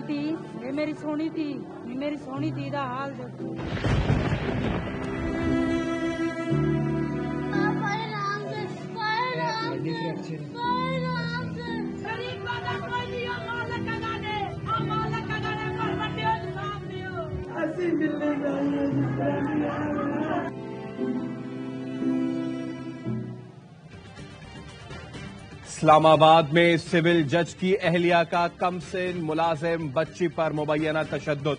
धी ये मेरी सोनी धी दा हाल देखो। इस्लामाबाद में सिविल जज की अहलिया का कमसिन मुलाजिम बच्ची पर मुबैना तशद्दुद,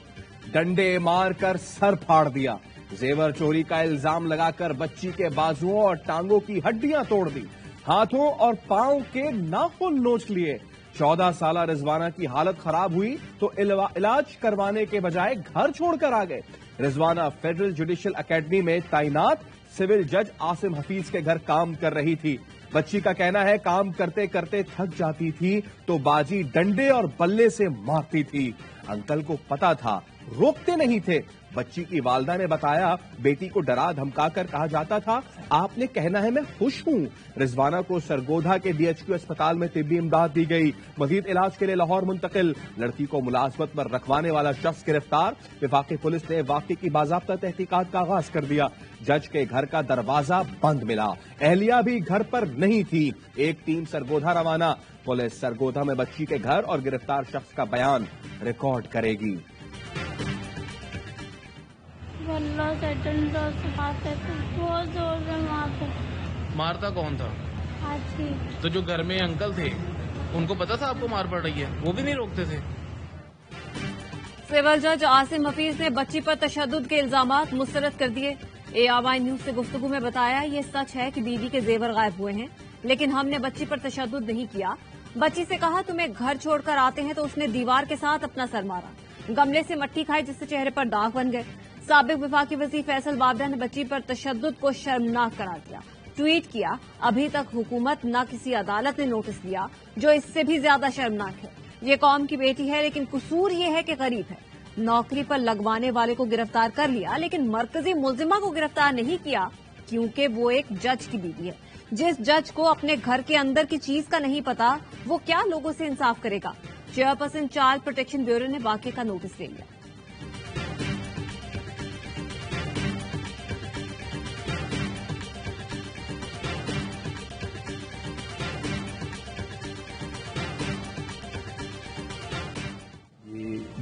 डंडे मारकर सर फाड़ दिया। जेवर चोरी का इल्जाम लगाकर बच्ची के बाजुओं और टांगों की हड्डियां तोड़ दी, हाथों और पांव के नाखून नोच लिए। 14 साला रिजवाना की हालत खराब हुई तो इलाज करवाने के बजाय घर छोड़कर आ गए। रिजवाना फेडरल जुडिशियल एकेडमी में तैनात सिविल जज आसिम हफीज के घर काम कर रही थी। बच्ची का कहना है काम करते करते थक जाती थी तो बाजी डंडे और बल्ले से मारती थी। अंकल को पता था, रोकते नहीं थे। बच्ची की वालदा ने बताया बेटी को डरा धमकाकर कहा जाता था आपने कहना है मैं खुश हूं। रिजवाना को सरगोधा के बीएचक्यू अस्पताल में तिब्बी इमदाद दी गई, मजीद इलाज के लिए लाहौर मुंतकिल। लड़की को मुलाजमत पर रखवाने वाला शख्स गिरफ्तार। वफाकी पुलिस ने वाकई की बाज़ाब्ता तहकीकात का आगाज कर दिया। जज के घर का दरवाजा बंद मिला, अहलिया भी घर पर नहीं थी। एक टीम सरगोधा रवाना। पुलिस सरगोधा में बच्ची के घर और गिरफ्तार शख्स का बयान रिकॉर्ड करेगी। बहुत जोर से मारता कौन था? आजी। तो जो घर में अंकल थे उनको पता था आपको मार पड़ रही है, वो भी नहीं रोकते थे। सिविल जज आसिम हफीज ने बच्ची पर तशद्दुद के इल्जामात मुस्तरद कर दिए। ARY न्यूज से गुफ्तगू में बताया ये सच है कि बीवी के जेवर गायब हुए हैं, लेकिन हमने बच्ची पर तशद्दुद नहीं किया। बच्ची से कहा तुम्हें घर छोड़कर आते हैं तो उसने दीवार के साथ अपना सर मारा, गमले से मट्टी खाई जिससे चेहरे पर दाग बन गए। साबिक विफाकी वज़ीर फैसल बाबरा ने बच्ची पर तशद्दुद को शर्मनाक करार दिया। ट्वीट किया अभी तक हुकूमत न किसी अदालत ने नोटिस लिया, जो इससे भी ज्यादा शर्मनाक है। ये कौम की बेटी है लेकिन कसूर ये है कि गरीब है। नौकरी पर लगवाने वाले को गिरफ्तार कर लिया लेकिन मरकजी मुलजिमा को गिरफ्तार नहीं किया क्योंकि वो एक जज की बीवी है। जिस जज को अपने घर के अंदर की चीज का नहीं पता वो क्या लोगों से इंसाफ करेगा। चेयरपर्सन चाइल्ड प्रोटेक्शन ब्यूरो ने वाकये का नोटिस ले लिया।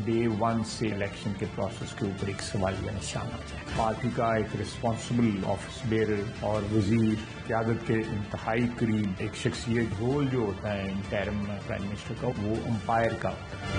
डे 1 से इलेक्शन के प्रोसेस के ऊपर एक सवालिया निशान आ जाए। पार्टी का एक रिस्पॉन्सिबल ऑफिस बेरर और वजीर क़यादत के इंतहाई करीब एक शख्सियत रोल जो होता है इंटरिम प्राइम मिनिस्टर का, वो अंपायर का होता है।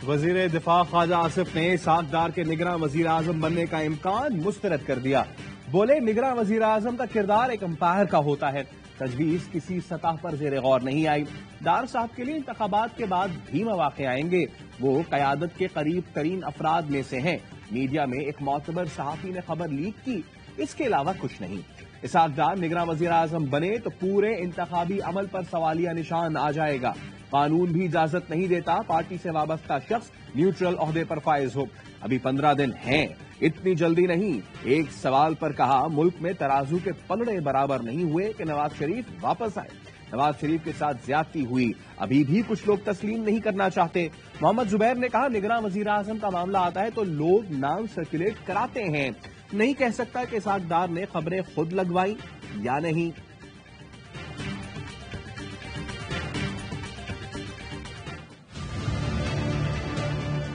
वजीर दिफा ख्वाजा आसिफ ने साकदार के निगरां वजीर आजम बनने का इम्कान मुस्तरद कर दिया। बोले निगरां वजीर आजम का किरदार एक अंपायर का होता है, तजवीज किसी सतह पर जेर गौर नहीं आई। दार साहब के लिए इंतखाबात के बाद भी मौके आएंगे। वो क़यादत के करीब तरीन अफराद में से हैं। मीडिया में एक मोतबर सहाफी ने खबर लीक की, इसके अलावा कुछ नहीं। इसाकदार निगरां वजीर आजम बने तो पूरे इंतखाबी अमल पर सवालिया निशान आ जाएगा। कानून भी इजाजत नहीं देता पार्टी से वाबस्ता शख्स न्यूट्रल ओहदे पर फायज हो। अभी 15 दिन हैं, इतनी जल्दी नहीं। एक सवाल पर कहा मुल्क में तराजू के पलड़े बराबर नहीं हुए कि नवाज शरीफ वापस आए। नवाज शरीफ के साथ ज्यादती हुई, अभी भी कुछ लोग तस्लीम नहीं करना चाहते। मोहम्मद जुबैर ने कहा निगरां वजीर आजम का मामला आता है तो लोग नाम सर्कुलेट कराते हैं, नहीं कह सकता कि इसाकदार ने खबरें खुद लगवाई या नहीं।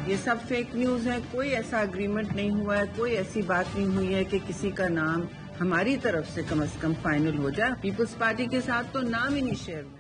ये सब फेक न्यूज है। कोई ऐसा एग्रीमेंट नहीं हुआ है, कोई ऐसी बात नहीं हुई है कि किसी का नाम हमारी तरफ से कम फाइनल हो जाए। पीपल्स पार्टी के साथ तो नाम ही नहीं शेयर में।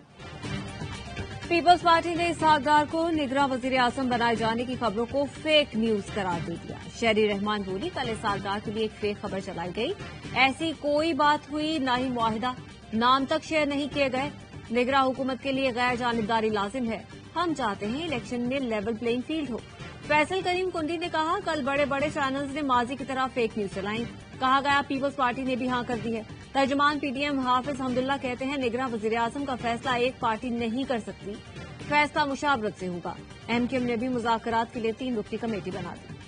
पीपल्स पार्टी ने इसाकदार को निगरां वजीर आजम बनाए जाने की खबरों को फेक न्यूज करार दे दिया। शहरी रहमान बोली कल इसाकदार के लिए एक फेक खबर चलाई गई, ऐसी कोई बात हुई ना ही मुआहिदा, नाम तक शेयर नहीं किए गए। निगरां हुकूमत के लिए गैर जानिबदारी लाजिम है। हम चाहते हैं इलेक्शन में लेवल प्लेइंग फील्ड हो। फैसल करीम कुंडी ने कहा कल बड़े बड़े चैनल्स ने माजी की तरह फेक न्यूज चलाई। कहा गया पीपल्स पार्टी ने भी हां कर दी है। तर्जुमान PDM हाफिज हमदुल्ला कहते हैं निगरां वजीर आजम का फैसला एक पार्टी नहीं कर सकती, फैसला मुशावरत से होगा। MKM ने भी मुज़ाकरात के लिए 3 रुकनी कमेटी बना दी।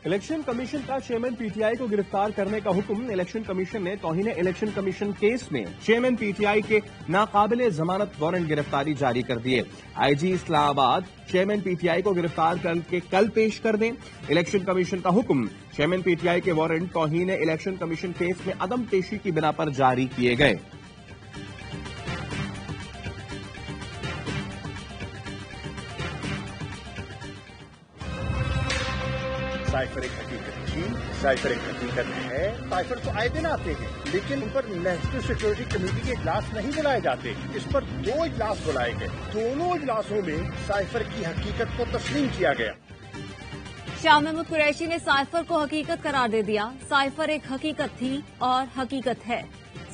इलेक्शन कमीशन का चेयरमैन पीटीआई को गिरफ्तार करने का हुक्म। इलेक्शन कमीशन ने तौहीन इलेक्शन कमीशन केस में चेयरमैन पीटीआई के नाकाबिले जमानत वारंट गिरफ्तारी जारी कर दिए। आईजी इस्लामाबाद चेयरमैन पीटीआई को गिरफ्तार करके कल पेश कर दें। इलेक्शन कमीशन का हुक्म, चेयरमैन पीटीआई के वारंट तौहीन इलेक्शन कमीशन केस में अदम पेशी की बिना पर जारी किए गए। साइफर एक हकीकत थी, साइफर एक हकीकत है। साइफर तो आए दिन आते हैं, लेकिन उन पर नेशनल सिक्योरिटी कमेटी के इजलास नहीं बुलाए जाते। इस पर 2 इजलास बुलाए गए, दोनों इजलासों में साइफर की हकीकत को तस्लीम किया गया। शाह महमूद कुरैशी ने साइफर को हकीकत करार दे दिया। साइफर एक हकीकत थी और हकीकत है।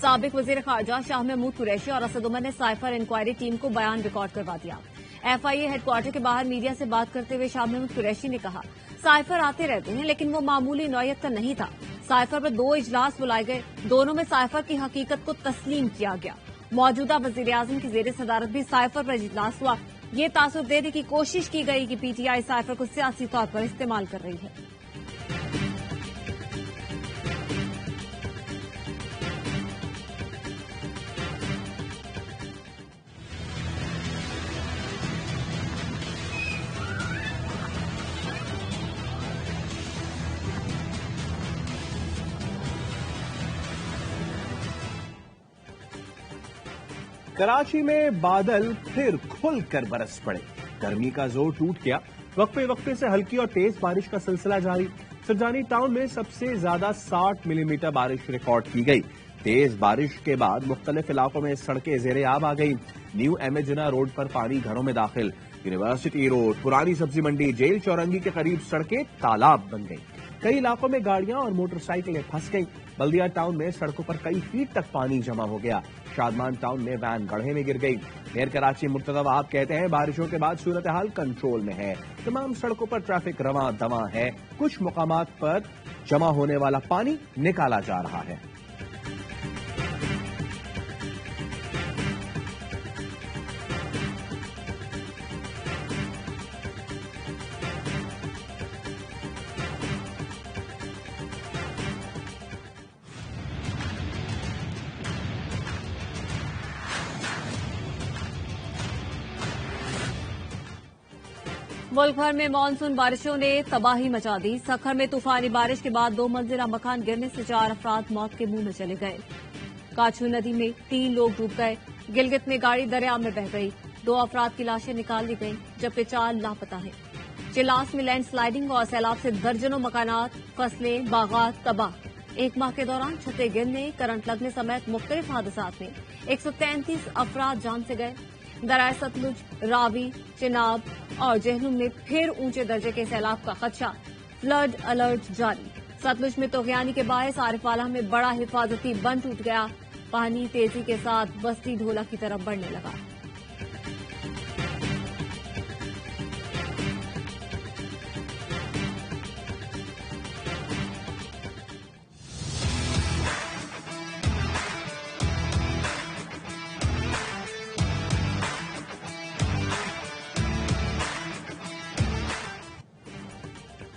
साबिक वजीर खारजा शाह महमूद कुरैशी और असद उमर ने साइफर इंक्वायरी टीम को बयान रिकॉर्ड करवा दिया। एफआईए हेडक्वार्टर के बाहर मीडिया से बात करते हुए शाह महमूद कुरैशी ने कहा, साइफर आते रहते हैं, लेकिन वो मामूली नौयत का नहीं था। साइफर पर 2 इजलास बुलाए गए, दोनों में साइफर की हकीकत को तस्लीम किया गया। मौजूदा वजीर आजम की जेर सदारत भी साइफर पर इजलास हुआ। ये तासुर देने की कोशिश की गई कि पीटीआई साइफर को सियासी तौर पर इस्तेमाल कर रही है। कराची में बादल फिर खुलकर बरस पड़े। गर्मी का जोर टूट गया। वक्फे वक्फे से हल्की और तेज बारिश का सिलसिला जारी। सरजानी टाउन में सबसे ज्यादा 60 मिलीमीटर बारिश रिकॉर्ड की गई। तेज बारिश के बाद मुख्तलिफ इलाकों में सड़कें जेरे आब आ गई। न्यू एमेजिना रोड पर पानी घरों में दाखिल। यूनिवर्सिटी रोड, पुरानी सब्जी मंडी, जेल चौरंगी के करीब सड़कें तालाब बन गई। कई इलाकों में गाड़ियां और मोटरसाइकिलें फंस गईं। बल्दिया टाउन में सड़कों पर कई फीट तक पानी जमा हो गया। शादमान टाउन में वैन गड्ढे में गिर गई। मेयर कराची मुर्तजा वहाब कहते हैं, बारिशों के बाद सूरत हाल कंट्रोल में है। तमाम सड़कों पर ट्रैफिक रवां दवां है। कुछ मुकामात पर जमा होने वाला पानी निकाला जा रहा है। मुल्क भर में मानसून बारिशों ने तबाही मचा दी। सखर में तूफानी बारिश के बाद 2 मंजिला मकान गिरने से 4 अफराद मौत के मुंह में चले गए। काछू नदी में 3 लोग डूब गए। गिलगित में गाड़ी दरिया में बह गई। 2 अफराद की लाशें निकाल ली गईं, जबकि 4 लापता हैं। चिलास में लैंडस्लाइडिंग और सैलाब से दर्जनों मकानात, फसलें, बागात तबाह। 1 माह के दौरान छतें गिरने, करंट लगने समेत मुख्तलिफ हादसात में 133 अफराद जान से गए। दराय सतलुज, रावी, चिनाब और जहलुम में फिर ऊंचे दर्जे के सैलाब का खदशा। फ्लड अलर्ट जारी। सतलुज में तोगयानी के बायस आरिफवाला में बड़ा हिफाजती बंद टूट गया। पानी तेजी के साथ बस्ती ढोला की तरफ बढ़ने लगा।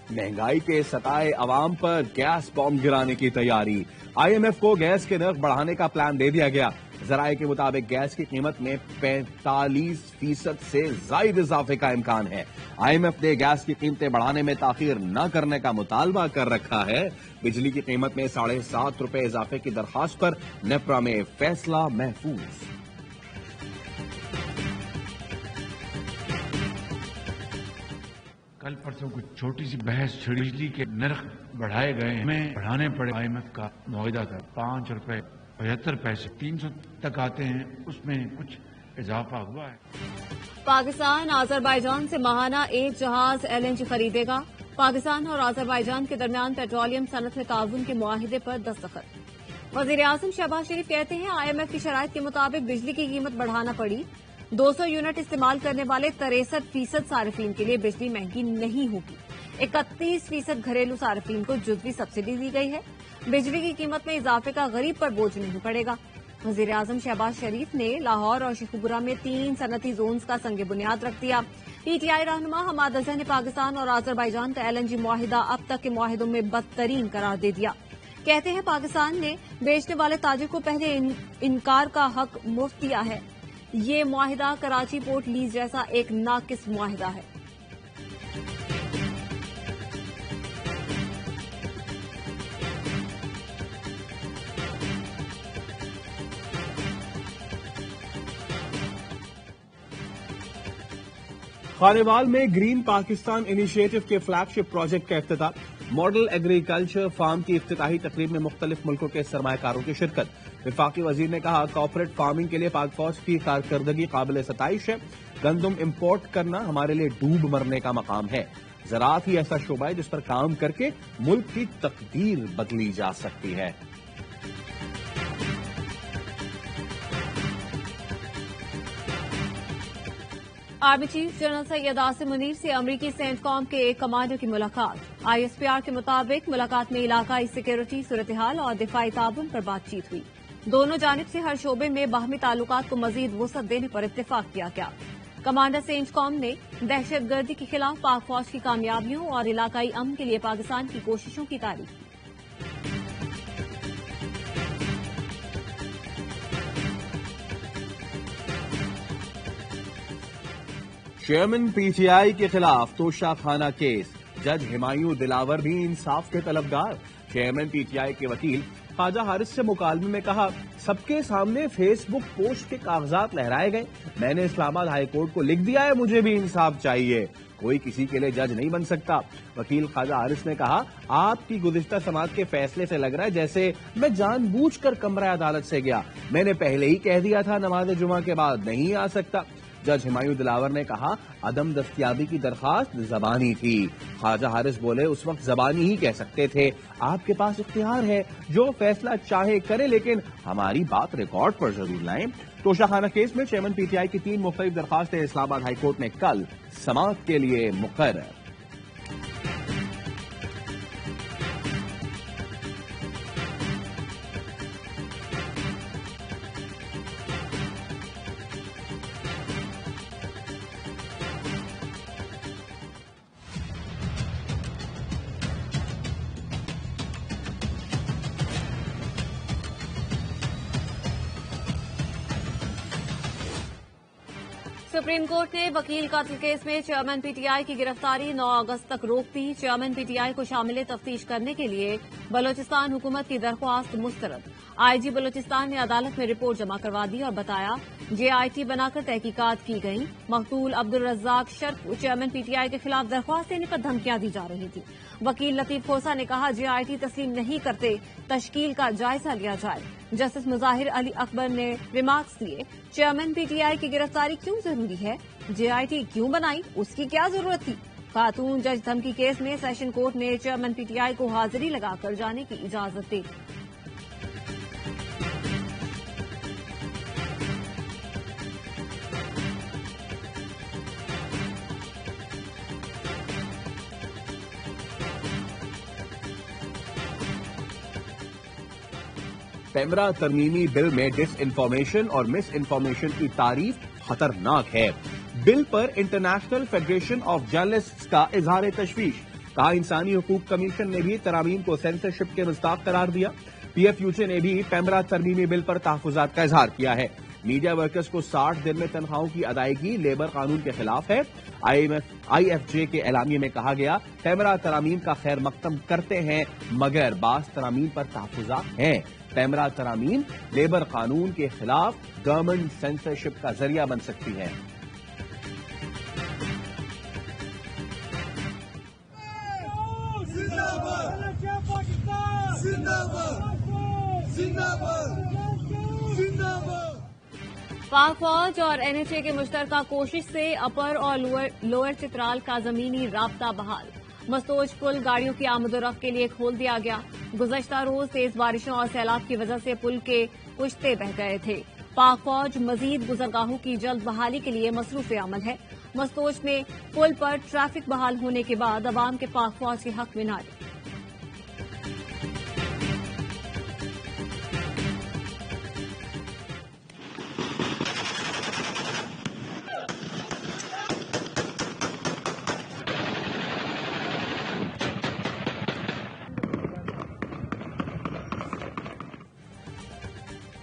महंगाई के सताए अवाम पर गैस बॉम्ब गिराने की तैयारी। आईएमएफ को गैस के नर्ख बढ़ाने का प्लान दे दिया गया। जराये के मुताबिक गैस की कीमत में 45% से ज्यादा इजाफे का इम्कान है। आईएमएफ ने गैस की कीमतें बढ़ाने में ताखीर न करने का मुतालबा कर रखा है। बिजली की कीमत में 7.5 रुपए इजाफे की दरखास्त पर नेप्रा में फैसला महफूज। कल परसों कुछ छोटी सी बहस छिड़ी। बिजली के नर्ख बढ़ाए गए, हमें बढ़ाने पड़े। आईएमएफ का मुआहिदा था 5 रुपए 75 पैसे, 300 तक आते हैं, उसमें कुछ इजाफा हुआ है। पाकिस्तान आजरबाईजान से माहाना 1 जहाज एलएनजी खरीदेगा। पाकिस्तान और आजरबाईजान के दरमियान पेट्रोलियम सनत में ताउन के मुआहिदे पर दस्तखत। वजीर आजम शहबाज शरीफ कहते हैं, आईएमएफ की शराइत के मुताबिक बिजली की कीमत बढ़ाना पड़ी। 200 यूनिट इस्तेमाल करने वाले 63% सार्फिन के लिए बिजली महंगी नहीं होगी। 31% घरेलू सार्फिन को जुज़वी सब्सिडी दी गई है। बिजली की कीमत में इजाफे का गरीब पर बोझ नहीं पड़ेगा। वजीर आजम शहबाज शरीफ ने लाहौर और शेखुपुरा में 3 सनती जोन्स का संग बुनियाद रख दिया। पीटीआई रहनुमा हमाद अजहर ने पाकिस्तान और अजरबैजान का LNG मुआहिदा अब तक के मुआहिदों में बदतरीन करार दे दिया। कहते हैं पाकिस्तान ने बेचने वाले ताजिर को पहले इनकार का हक मुफ्त दिया है। ये मुआहिदा कराची पोर्ट लीज जैसा एक नाकिस मुआहिदा है। खानेवाल में ग्रीन पाकिस्तान इनिशिएटिव के फ्लैगशिप प्रोजेक्ट का इफ्तिताह। मॉडल एग्रीकल्चर फार्म की इफ्तिताही तकरीब में मुख्तलिफ मुल्कों के सरमायाकारों की शिरकत। विफाकी वजीर ने कहा, कॉर्पोरेट फार्मिंग के लिए पाक फौज की कारकर्दगी काबिल सताइश है। गंदम इम्पोर्ट करना हमारे लिए डूब मरने का मकाम है। ज़राअत ही ऐसा शोबा है जिस पर काम करके मुल्क की तकदीर बदली जा सकती है। Army chief general Syed Asim Munir से अमरीकी सेंटकॉम के एक कमांडर की मुलाकात। ISPR के मुताबिक मुलाकात में इलाकाई सिक्योरिटी सूरत-ए-हाल और दिफाई ताउन पर बातचीत हुई। दोनों जानिब से हर शोबे में बाहमी ताल्लुकात को मजीद वुसअत देने पर इत्तेफाक किया गया। कमांडर सेंटकॉम ने दहशतगर्दी के खिलाफ पाक फौज की कामयाबियों और इलाकाई अमन के लिए पाकिस्तान की कोशिशों की तारीफ की। चेयरमैन PTI के खिलाफ तोशाखाना केस। जज हिमायूं दिलावर भी इंसाफ के तलबगार। चेयरमैन PTI के वकील ख्वाजा हारिस से मुकालमे में कहा, सबके सामने फेसबुक पोस्ट के कागजात लहराए गए। मैंने इस्लामाबाद हाई कोर्ट को लिख दिया है, मुझे भी इंसाफ चाहिए। कोई किसी के लिए जज नहीं बन सकता। वकील ख्वाजा हारिस ने कहा, आपकी गुज़िश्ता समात के फैसले से लग रहा है जैसे मैं जानबूझकर कमरा अदालत से गया। मैंने पहले ही कह दिया था नमाज जुमा के बाद नहीं आ सकता। जज हिमायूं दिलावर ने कहा, अदम दस्तयाबी की दरखास्त जबानी थी। ख्वाजा हारिस बोले, उस वक्त जबानी ही कह सकते थे। आपके पास इख्तियार है, जो फैसला चाहे करे, लेकिन हमारी बात रिकॉर्ड पर जरूर लाएं। तोशाखाना केस में चेयरमैन PTI की 3 मुख्तलिफ दरखास्तें इस्लामाबाद हाईकोर्ट ने कल समाअत के लिए मुकर्रर। सुप्रीम कोर्ट ने वकील कत्ल केस में चेयरमैन PTI की गिरफ्तारी 9 अगस्त तक रोक दी। चेयरमैन PTI को शामिल तफ्तीश करने के लिए बलोचिस्तान हुकूमत की दरख्वास्त मुस्तरद। IG बलोचिस्तान ने अदालत में रिपोर्ट जमा करवा दी और बताया, JIT बनाकर तहकीकात की गई। मकतूल अब्दुल रज्जाक शर्फ चेयरमैन PTI के खिलाफ दरख्वास्त देने पर धमकियां दी जा रही थी। वकील लतीफ खोसा ने कहा, JIT तस्लीम नहीं करते, तश्कील का जायजा लिया जाए। जस्टिस मुजाहिर अली अकबर ने रिमार्क्स दिए, चेयरमैन PTI की गिरफ्तारी क्यों जरूरी है, JIT क्यों बनाई, उसकी क्या जरूरत थी। खातून जज धमकी केस में सेशन कोर्ट ने चेयरमैन PTI को हाजिरी लगाकर जाने की इजाजत दी। पेमरा तरमीमी बिल में डिस इन्फॉर्मेशन और मिस इन्फॉर्मेशन की तारीफ खतरनाक है। बिल पर इंटरनेशनल फेडरेशन ऑफ जर्नलिस्ट्स का इजहार तशवीश। कहा, इंसानी हुकूक कमीशन ने भी तरामीम को सेंसरशिप के मुस्ताक करार दिया। PFUJ ने भी पेमरा तरमीमी बिल पर तहफुजात का इजहार किया है। मीडिया वर्कर्स को 60 दिन में तनख्वाहों की अदायगी लेबर कानून के खिलाफ है। IFJ के एलामिये में कहा गया, पेमरा तरामीम का खैर मकदम करते हैं, मगर बास तरामीम पर तहफुजात हैं। पेमरा तरामीम लेबर कानून के खिलाफ गवर्नमेंट सेंसरशिप का जरिया बन सकती है। पाक फौज और NHA के मुश्तरका कोशिश से अपर और लोअर चित्राल का जमीनी राब्ता बहाल। मस्तोज पुल गाड़ियों की आमदोरफ्त के लिए खोल दिया गया। गुज़श्ता रोज तेज बारिशों और सैलाब की वजह से पुल के पुश्ते बह गए थे। पाक फौज मजीद गुजरगाहों की जल्द बहाली के लिए मसरूफ अमल है। मस्तोज में पुल पर ट्रैफिक बहाल होने के बाद अवाम के पाक फौज के हक में नारे।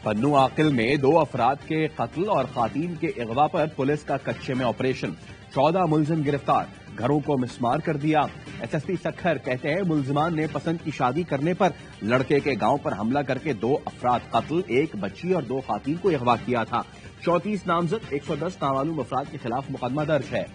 पन्नू आकिल में 2 अफराद के कत्ल और खातीन के अगवा पर पुलिस का कच्चे में ऑपरेशन, 14 मुलजिम गिरफ्तार, घरों को मिसमार कर दिया। एसएसपी सखर कहते हैं मुलजिमान ने पसंद की शादी करने पर लड़के के गांव पर हमला करके 2 अफराद कत्ल, 1 बच्ची और 2 खातीन को अगवा किया था। 34 नामजद 110 नामालूम अफराद के खिलाफ मुकदमा दर्ज है।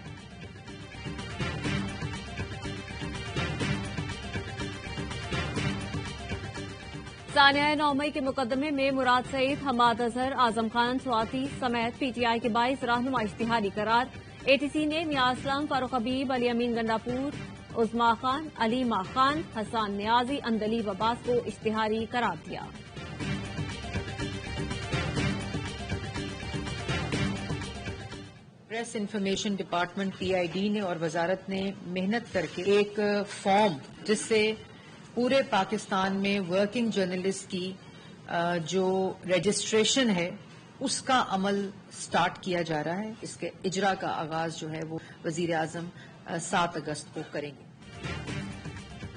सानिया 9 मई के मुकदमे में मुराद सईद, हमाद अजहर, आजम खान, स्वाति समेत पीटीआई के 22 रहनुमा इश्तिहारी करार। एटीसी ने मियां असलम, फारूक हबीब, अली अमीन गंडापुर, उस्मा खान, अलीमा खान, हसन नियाजी, अंदलीब अब्बास को इश्तिहारी करार दिया। प्रेस इंफॉर्मेशन डिपार्टमेंट पीआईडी ने और वजारत ने मेहनत करके एक फॉर्म जिससे पूरे पाकिस्तान में वर्किंग जर्नलिस्ट की जो रजिस्ट्रेशन है उसका अमल स्टार्ट किया जा रहा है। इसके इजरा का आगाज जो है वो वजीर आजम 7 अगस्त को करेंगे।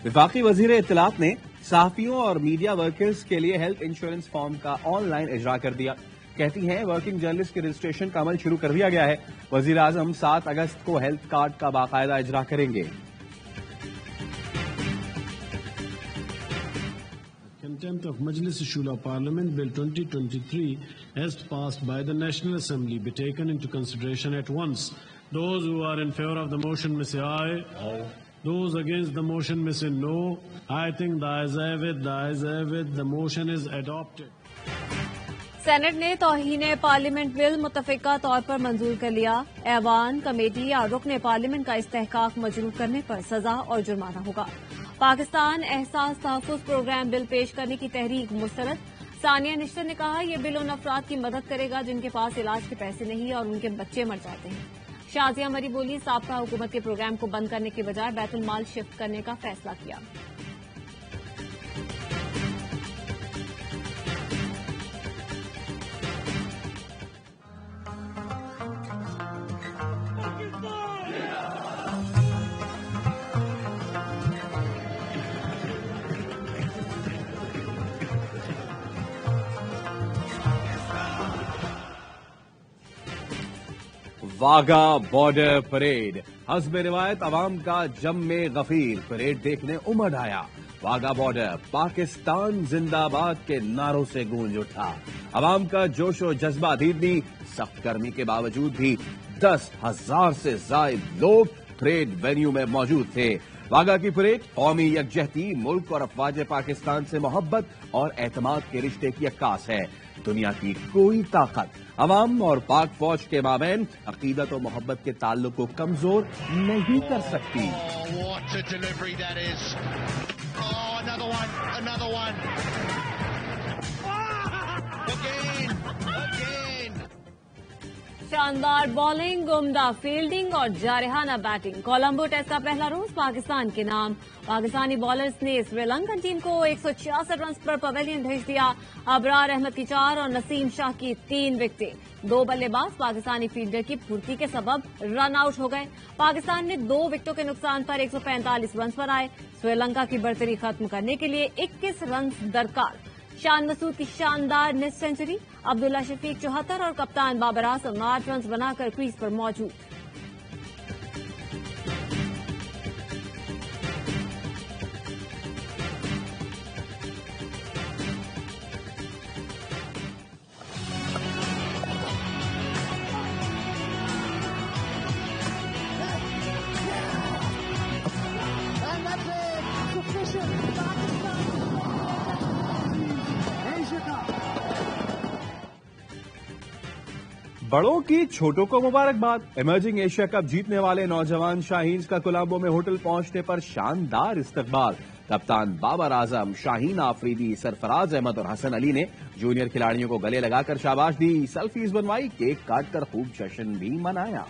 वफाकी वजीर इत्तलात ने सहाफियों और मीडिया वर्कर्स के लिए हेल्थ इंश्योरेंस फॉर्म का ऑनलाइन इजरा कर दिया। कहती हैं वर्किंग जर्नलिस्ट के रजिस्ट्रेशन का अमल शुरू कर दिया गया है। वजीर आजम 7 अगस्त को हेल्थ कार्ड का बाकायदा इजरा करेंगे। Contempt of Majlis Shura Parliament Bill 2023 as passed by the National Assembly be taken into consideration at once. Those who are in favor of the motion may say aye. Aye. Those against the motion may say no. I think the ayes have it. The ayes have it. The motion is adopted. Senate ने तौहीन parliament bill मुतफिका तौर पर मंजूर कर लिया। ऐवान, committee या रुकन parliament का इस्तेहकाक मजरूह करने पर सजा और जुर्माना होगा। पाकिस्तान एहसास तहफ़्फ़ुज़ प्रोग्राम बिल पेश करने की तहरीक मुस्तरद। सानिया निश्तर ने कहा यह बिल उन अफराद की मदद करेगा जिनके पास इलाज के पैसे नहीं और उनके बच्चे मर जाते हैं। शाजिया मरी बोली साबका हुकूमत के प्रोग्राम को बंद करने के बजाय बैतुल माल शिफ्ट करने का फैसला किया। वाघा बॉर्डर परेड, हस्ब रिवायत अवाम का जम में गफीर, परेड देखने उमड़ आया। वाघा बॉर्डर पाकिस्तान जिंदाबाद के नारों से गूंज उठा। अवाम का जोश और जज्बा दीदनी, सख्त गर्मी के बावजूद भी 10,000 से जायद लोग परेड वेन्यू में मौजूद थे। वाघा की परेड कौमी यकजहती, मुल्क और अफवाज पाकिस्तान से मोहब्बत और एतमाद के रिश्ते की अक्कास है। दुनिया की कोई ताकत अवाम और पाक फौज के माबैन अकीदत और मोहब्बत के ताल्लुक को कमजोर नहीं कर सकती। शानदार बॉलिंग, उम्दा फील्डिंग और जारहाना बैटिंग, कोलंबो टेस्ट का पहला रोज पाकिस्तान के नाम। पाकिस्तानी बॉलर्स ने श्रीलंकन टीम को 166 रन पर पवेलियन भेज दिया। अबरार अहमद की 4 और नसीम शाह की 3 विकेटें। 2 बल्लेबाज पाकिस्तानी फील्डर की फुर्ती के सबब रन आउट हो गए। पाकिस्तान ने 2 विकेटों के नुकसान पर 145 रन पर आए। श्रीलंका की बढ़तरी खत्म करने के लिए 21 रन दरकार। शान मसूद की शानदार निस्फ सेंचुरी, अब्दुल्ला शफीक 74 और कप्तान बाबर आजम 8 रन बनाकर क्रीज पर मौजूद। बड़ों की छोटों को मुबारकबाद। इमर्जिंग एशिया कप जीतने वाले नौजवान शाहीन का कोलंबो में होटल पहुंचने पर शानदार इस्तकबाल। कप्तान बाबर आजम, शाहीन आफरीदी, सरफराज अहमद और हसन अली ने जूनियर खिलाड़ियों को गले लगाकर शाबाश दी, सेल्फीज बनवाई, केक काटकर खूब जश्न भी मनाया।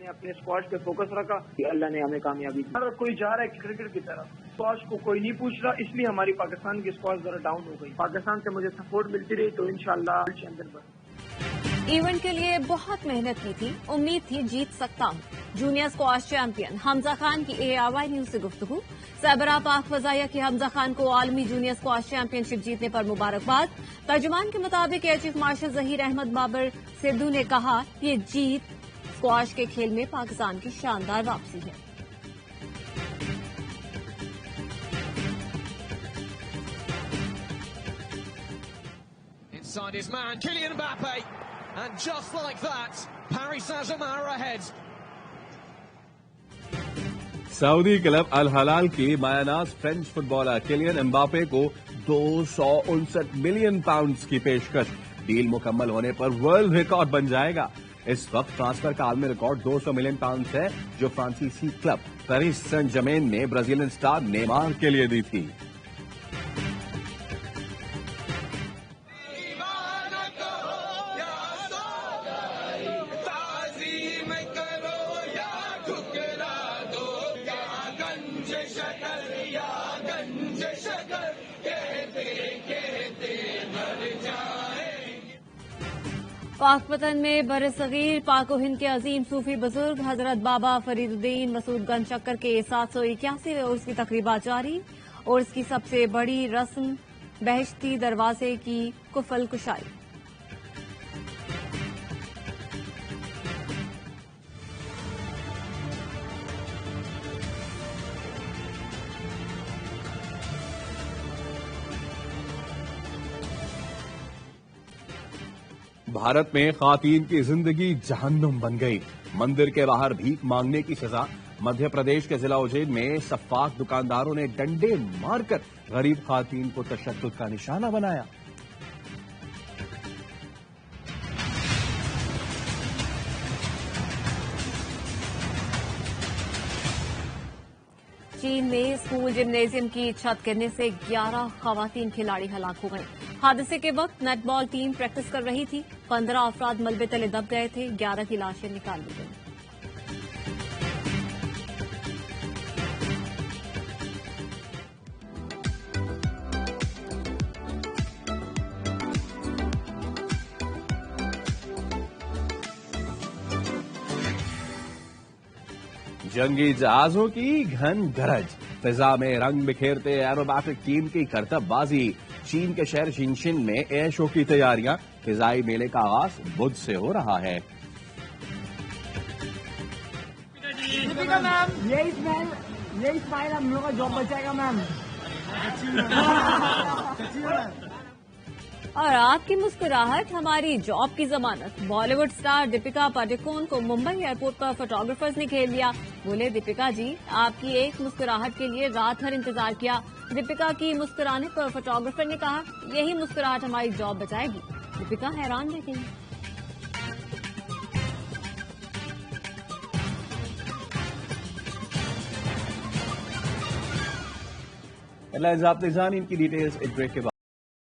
अपने स्क्वाश पे फोकस रखा, अल्लाह ने हमें कामयाबी दी। अगर कोई जा रहा है क्रिकेट की तरफ, स्क्वाश को कोई नहीं पूछ रहा, इसलिए हमारी पाकिस्तान की स्क्वाश जरा डाउन हो गई। पाकिस्तान से मुझे सपोर्ट मिलती रही तो इंशाल्लाह चैंपियन बन। इवेंट के लिए बहुत मेहनत की थी, उम्मीद थी जीत सकता हूं। Junior squash champion Hamza Khan की ARY न्यूज से गुफ्तगू। सरबराह पाक फजाइया की हमजा खान को आलमी जूनियर स्क्वाश चैंपियनशिप जीतने पर मुबारकबाद। तर्जुमान के मुताबिक air chief marshal Zaheer Ahmed Babar Sidhu ने कहा, ये जीत स्क्वाश के खेल में पाकिस्तान की शानदार वापसी है। Inside his man, Kylian Mbappe, and just like that, Paris Saint-Germain are ahead. Saudi club Al Hilal की मायानाज फ्रेंच फुटबॉलर किलियन एम्बापे को 259 मिलियन पाउंड्स की पेशकश। डील मुकम्मल होने पर वर्ल्ड रिकॉर्ड बन जाएगा। इस वक्त ट्रांसफर का आलमी रिकॉर्ड 200 मिलियन पाउंड्स है, जो फ्रांसीसी क्लब पेरिस सेंट जर्मेन ने ब्राजीलियन स्टार नेमार के लिए दी थी। पाकपतन में बरसगीर पाक हिंद के अजीम सूफी बुजुर्ग हजरत बाबा फरीदुद्दीन मसूद गंज शक्कर के 781वें उर्स की तकरीबात जारी। उर्स की सबसे बड़ी रस्म बहश्ती दरवाजे की कुफल कुशाई। भारत में खातीन की जिंदगी जहन्नुम बन गई। मंदिर के बाहर भीख मांगने की सजा। मध्य प्रदेश के जिला उज्जैन में सफ्फाक दुकानदारों ने डंडे मारकर गरीब खातीन को तशद्दुद का निशाना बनाया। चीन में स्कूल जिम्नेजियम की छत गिरने से 11 खवातीन खिलाड़ी हलाक हो गए। हादसे के वक्त नेटबॉल टीम प्रैक्टिस कर रही थी। 15 अफराद मलबे तले दब गए थे। 11 की लाशें निकाल ली गई। जंगी जहाजों की घन गरज। फिजा में रंग बिखेरते एरोबैटिक टीम की करतबबाजी। चीन के शहर शिनशिन में एयर शो की तैयारियां। फिजाई मेले का आगाज बुध से हो रहा है। मैम ये स्माइल हम लोग का जॉब बचाएगा मैम। और आपकी मुस्कुराहट हमारी जॉब की जमानत। बॉलीवुड स्टार दीपिका पादुकोण को मुंबई एयरपोर्ट पर फोटोग्राफर्स ने घेर लिया। बोले, दीपिका जी, आपकी एक मुस्कुराहट के लिए रात भर इंतजार किया। दीपिका की मुस्कुराने पर फोटोग्राफर ने कहा, यही मुस्कुराहट हमारी जॉब बचाएगी। दीपिका हैरान रह गई। आपने जानी इनकी डिटेल्स एक ब्रेक के बाद।